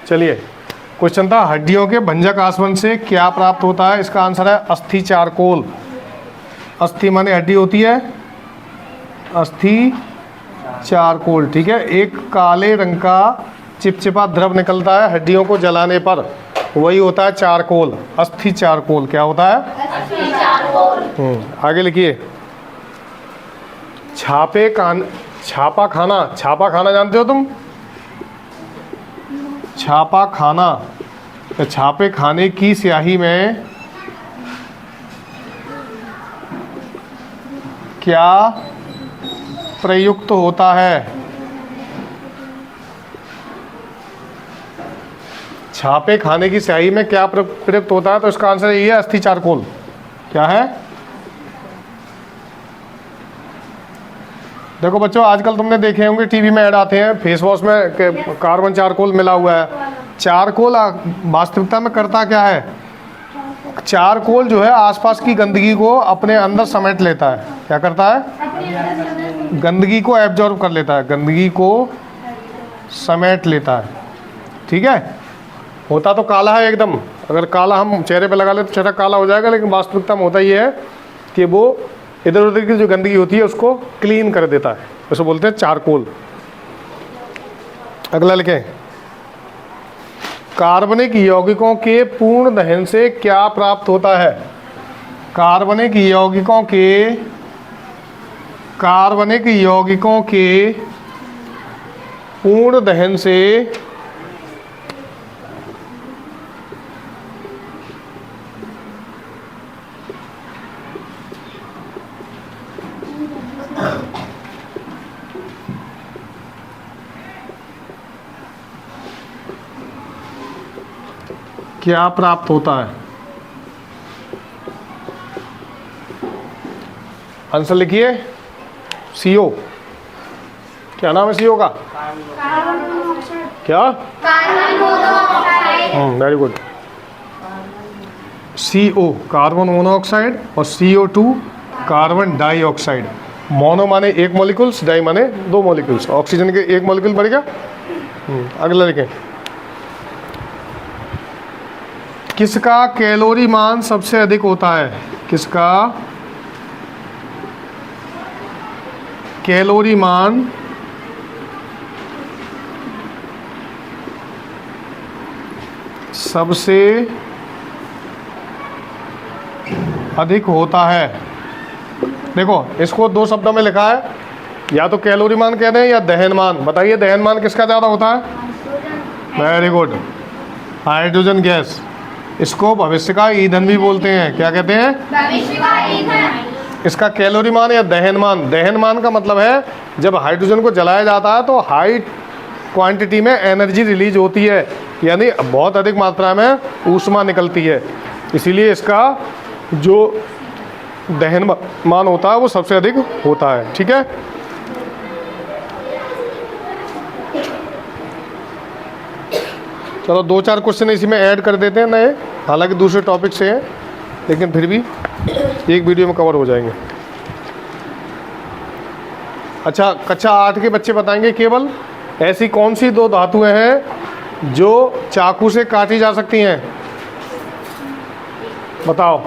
चलिए, क्वेश्चन था हड्डियों के भंजक आसवन से क्या प्राप्त होता है। इसका आंसर है अस्थि चारकोल। अस्थि माने हड्डी होती है, अस्थि चारकोल। ठीक है, एक काले रंग का चिपचिपा द्रव निकलता है हड्डियों को जलाने पर, वही होता है चारकोल, अस्थि चारकोल। क्या होता है? अस्थि चारकोल। आगे लिखिए, छापा खाना जानते हो तुम? छापा खाना, तो छापे खाने की स्याही में क्या प्रयुक्त होता है? छापे खाने की स्याही में क्या प्रयुक्त होता है? तो इसका आंसर ये है अस्थि चारकोल। क्या है? देखो बच्चों, आजकल तुमने देखे होंगे टीवी में ऐड आते हैं फेस वॉश में कार्बन चारकोल मिला हुआ है। चारकोल वास्तविकता में करता क्या है? चारकोल जो है आसपास की गंदगी को अपने अंदर समेट लेता है। क्या करता है? गंदगी को एब्जॉर्ब कर लेता है, गंदगी को समेट लेता है। ठीक है, होता तो काला है एकदम, अगर काला हम चेहरे पे लगा ले तो चेहरा काला हो जाएगा, लेकिन वास्तविकता में होता ये है कि वो इधर उधर की जो गंदगी होती है उसको क्लीन कर देता है, उसको बोलते हैं चारकोल। अगला लिखें, कार्बनिक यौगिकों के पूर्ण दहन से क्या प्राप्त होता है? कार्बनिक यौगिकों के पूर्ण दहन से क्या प्राप्त होता है? आंसर लिखिए, CO। क्या नाम है CO का? क्या? Very good. CO carbon monoxide और CO2 कार्बन डाइऑक्साइड। मोनो माने एक मॉलिक्यूल्स, डाई माने दो मॉलिक्यूल्स। ऑक्सीजन के एक मॉलिक्यूल बढ़ गया। अगला लिखें, किसका कैलोरी मान सबसे अधिक होता है? किसका कैलोरी मान सबसे अधिक होता है? देखो, इसको दो शब्दों में लिखा है, या तो कैलोरी मान कहते हैं या दहन मान। बताइए दहन मान किसका ज़्यादा होता है? Very good, hydrogen gas. इसको भविष्य का ईंधन भी बोलते हैं। क्या कहते हैं? भविष्य का ईंधन। इसका कैलोरी मान या दहन मान, दहन मान का मतलब है जब हाइड्रोजन को जलाया जाता है तो हाई क्वांटिटी में एनर्जी रिलीज होती है, यानी बहुत अधिक मात्रा में ऊष्मा निकलती है, इसीलिए इसका जो दहन मान होता है वो सबसे अधिक होता है। ठीक है, चलो दो चार क्वेश्चन इसी में ऐड कर देते हैं नए, हालांकि दूसरे टॉपिक से हैं लेकिन फिर भी एक वीडियो में कवर हो जाएंगे। अच्छा, कक्षा 8 के बच्चे बताएंगे केवल ऐसी कौन सी दो धातुएं हैं जो चाकू से काटी जा सकती हैं? बताओ,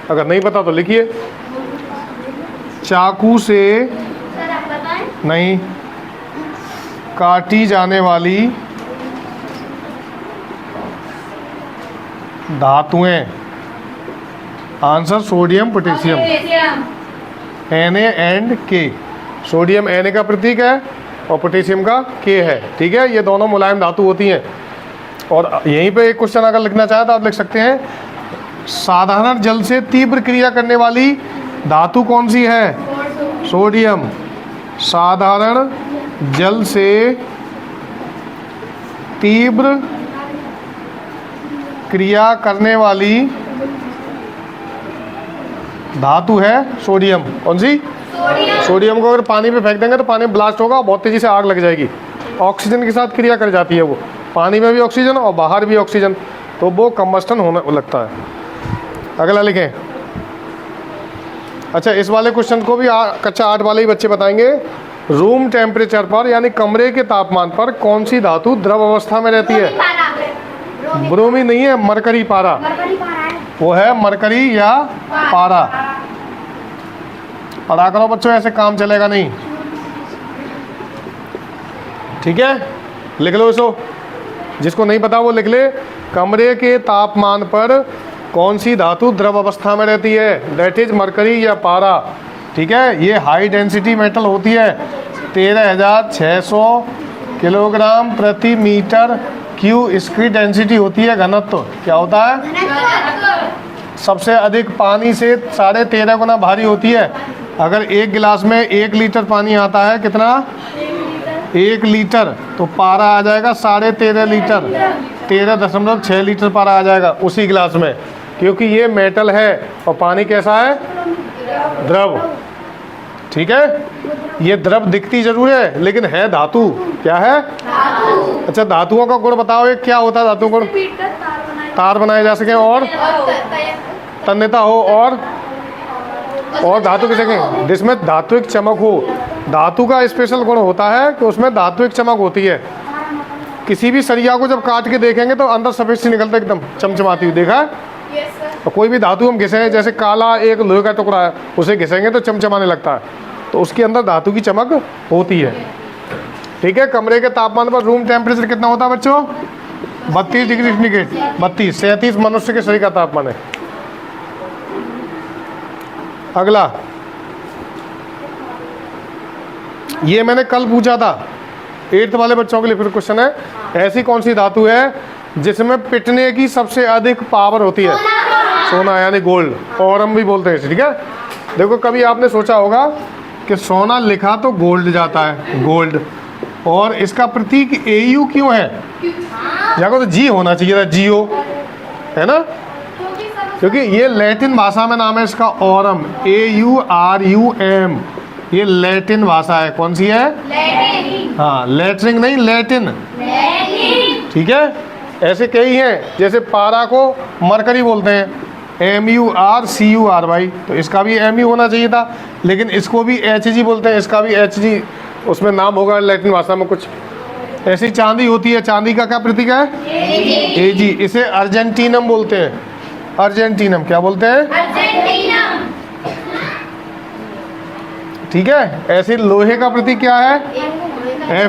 अगर नहीं पता तो लिखिए। चाकू से नहीं काटी जाने वाली धातुएं। Answer sodium potassium, Na&K। Sodium Na का प्रतीक है और पोटेशियम का K है। ठीक है, ये दोनों मुलायम धातु होती हैं। और यहीं पे एक क्वेश्चन अगर लिखना चाहे तो आप लिख सकते हैं, साधारण जल से तीव्र क्रिया करने वाली धातु कौन सी है? सोडियम। साधारण जल से तीव्र क्रिया करने वाली धातु है सोडियम। कौन सी? सोडियम को अगर पानी पे फेंक देंगे तो पानी ब्लास्ट होगा, बहुत तेजी से आग लग जाएगी। ऑक्सीजन के साथ क्रिया कर जाती है वो, पानी में भी ऑक्सीजन और बाहर भी ऑक्सीजन, तो वो कंबस्टन होने लगता है। अगला लिखें। अच्छा, इस वाले क्वेश्चन को भी कक्षा 8 वाले ही बच्चे बताएंगे। रूम टेम्परेचर पर यानी कमरे के तापमान पर कौन सी धातु द्रव अवस्था में रहती है? ब्रोमीन नहीं है, मरकरी पारा, वो है मरकरी या पारा। पढ़ा करो बच्चों, ऐसे काम चलेगा नहीं। ठीक है, लिख लो इसको, जिसको नहीं पता वो लिख ले। कमरे के तापमान पर कौन सी धातु द्रव अवस्था में रहती है? दैट इज मरकरी या पारा। ठीक है, ये हाई डेंसिटी मेटल होती है। 13,600 किलोग्राम प्रति मीटर क्यू इसकी डेंसिटी होती है, घनत्व। क्या होता है? सबसे अधिक पानी से 13.5 गुना भारी होती है। अगर एक गिलास में 1 लीटर पानी आता है, कितना? 1 लीटर, तो पारा आ जाएगा 13.5 लीटर, 13.6 लीटर पारा आ जाएगा उसी गिलास में, क्योंकि ये मेटल है और पानी कैसा है? द्रव। ठीक है, ये द्रव दिखती जरूर है लेकिन है धातु। क्या है? अच्छा, धातुओं का गुण बताओ, एक क्या होता है धातु गुण? तार बनाए जा सके और तन्यता हो और धातु किसे कहें? जिसमें धात्विक चमक हो। धातु का स्पेशल गुण होता है कि उसमें धात्विक चमक होती है। किसी भी सरिया को जब काट के देखेंगे तो अंदर सफेद सी निकलता है, एकदम चमचमाती हुई। देखा है? तो कोई भी धातु हम घिसेंगे, जैसे काला एक लोहे का टुकड़ा है, उसे घिसेंगे तो चमचमाने लगता है, तो उसके अंदर धातु की चमक होती है। ठीक है, कमरे के तापमान पर रूम टेम्परेचर कितना होता है बच्चों? 32 डिग्री सेंटीग्रेड। 32, 37 मनुष्य के शरीर का तापमान है। अगला, ये मैंने कल पूछा था, 8th वाले बच्चों के लिए फिर क्वेश्चन है। ऐसी कौन सी धातु है जिसमें पिटने की सबसे अधिक पावर होती है? सोना, यानी गोल्ड, और हम भी बोलते हैं इसे। ठीक है, देखो कभी आपने सोचा होगा कि सोना लिखा तो गोल्ड जाता है, गोल्ड, और इसका प्रतीक AU क्यों है? जाको तो जी होना चाहिए था, जियो, है ना? क्योंकि ये लैटिन भाषा में नाम है इसका, ऑरम, AURUM। ये लैटिन भाषा है। कौन सी है? हाँ, लैटरिंग नहीं, लैटिन। ठीक है, ऐसे कई हैं, जैसे पारा को मरकरी बोलते हैं, MURCUR, तो इसका भी MU होना चाहिए था, लेकिन इसको भी HG बोलते हैं, इसका भी HG उसमें नाम होगा लैटिन भाषा में कुछ। ऐसी चांदी होती है, चांदी का क्या प्रतीक है? AG। इसे अर्जेंटीनम बोलते हैं, अर्जेंटीनम। क्या बोलते हैं? ठीक है, ऐसे लोहे का प्रतीक क्या है?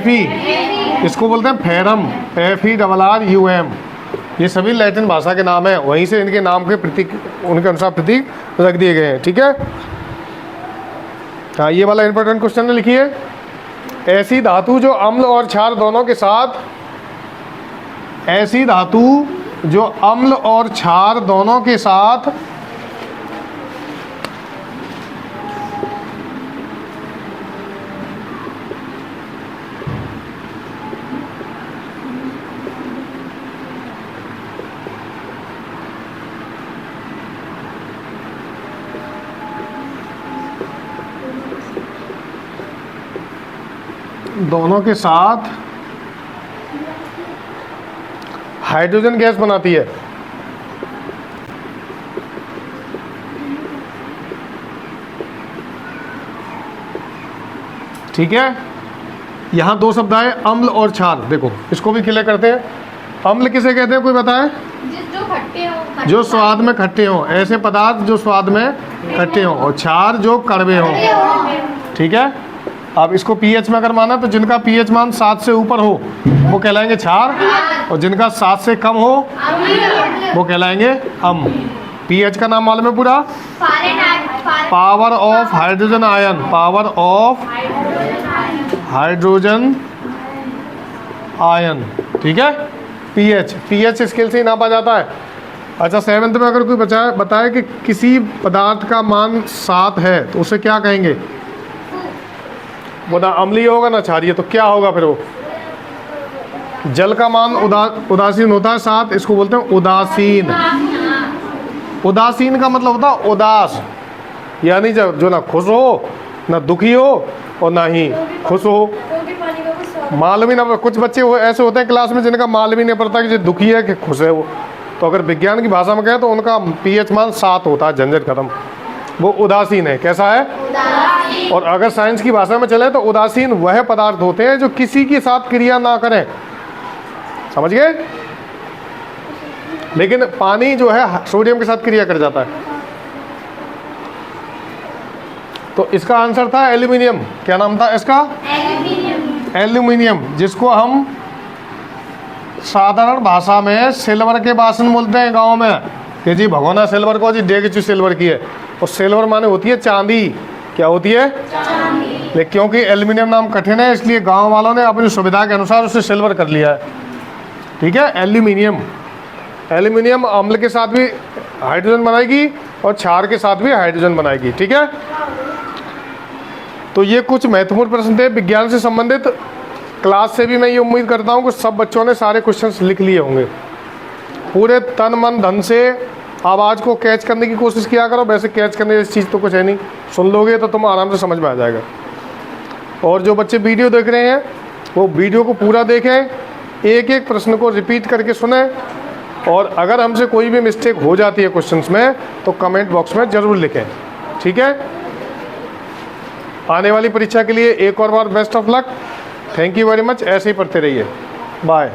Fe। इसको बोलते हैं फेरम, FERRUM। ये सभी लैटिन भाषा के नाम हैं, वहीं से इनके नाम के प्रतीक, उनके अनुसार प्रतीक रख दिए गए हैं। ठीक है, हाँ, ये वाला इंपॉर्टेंट क्वेश्चन है, लिखिए। ऐसी धातु जो अम्ल और क्षार दोनों के साथ, ऐसी धातु जो अम्ल और क्षार दोनों के साथ हाइड्रोजन गैस बनाती है। ठीक है, यहां 2 शब्द आए, अम्ल और क्षार। देखो इसको भी क्लियर करते हैं। अम्ल किसे कहते हैं, कोई बताए? जो खट्टे हो, जो स्वाद में खट्टे हो, ऐसे पदार्थ जो स्वाद में खट्टे हो, और क्षार जो कड़वे हो। ठीक है, अब इसको pH में अगर माना तो जिनका pH मान 7 से ऊपर हो वो कहलाएंगे क्षार, और जिनका 7 से कम हो वो कहलाएंगे अम्ल। pH का नाम मालूम है पूरा? Power of hydrogen ion, power of hydrogen ion. ठीक है, pH स्केल से ही नापा जाता है। अच्छा, 7th में अगर कोई बताए कि किसी पदार्थ का मान 7 है तो उसे क्या कहेंगे? वो ना अम्लीय होगा ना क्षारीय, तो क्या होगा फिर वो? जल का मान उदासीन होता है 7, इसको बोलते हैं उदासीन। उदासीन का मतलब होता है उदास, यानी जो ना खुश हो, ना दुखी हो, और ना ही खुश हो। मालूम ही ना, कुछ बच्चे वो ऐसे होते हैं क्लास में जिनका मालूम ही नहीं पड़ता कि जो दुखी है कि खुश है वो। तो अगर विज्ञान की भाषा में कहें तो उनका pH मान 7 होता है, झंझट खत्म, वो उदासीन है। कैसा है? उदासीन। और अगर साइंस की भाषा में चले तो उदासीन वह पदार्थ होते हैं जो किसी के साथ क्रिया ना करें। समझ गए? लेकिन पानी जो है सोडियम के साथ क्रिया कर जाता है। तो इसका आंसर था एल्यूमिनियम। क्या नाम था इसका? एल्यूमिनियम। एल्यूमिनियम, जिसको हम साधारण भाषा में सिल्वर के बासन बोलते हैं गांव में, कि जी भगोना सिल्वर को, जी डेगचू सिल्वर की है। और सिल्वर माने होती है चांदी। क्या होती है? चांदी। लेकिन क्योंकि एल्यूमिनियम नाम कठिन है, इसलिए गांव वालों ने अपनी सुविधा के अनुसार उसे सिल्वर कर लिया है। ठीक है, एल्यूमिनियम। एल्यूमिनियम अम्ल के साथ भी हाइड्रोजन बनाएगी और क्षार के साथ भी हाइड्रोजन बनाएगी। ठीक है, तो ये कुछ महत्वपूर्ण प्रश्न थे विज्ञान से संबंधित। क्लास से भी मैं ये उम्मीद करता हूँ कि सब बच्चों ने सारे क्वेश्चंस लिख लिए होंगे। पूरे तन मन धन से आवाज़ को कैच करने की कोशिश किया करो। वैसे कैच करने जैसी चीज़ तो कुछ है नहीं, सुन लोगे तो तुम आराम से समझ में आ जाएगा। और जो बच्चे वीडियो देख रहे हैं वो वीडियो को पूरा देखें, एक एक प्रश्न को रिपीट करके सुने। और अगर हमसे कोई भी मिस्टेक हो जाती है क्वेश्चंस में तो कमेंट बॉक्स में ज़रूर लिखें। ठीक है, आने वाली परीक्षा के लिए एक और बार best of luck. Thank you very much. ऐसे ही पढ़ते रहिए। बाय।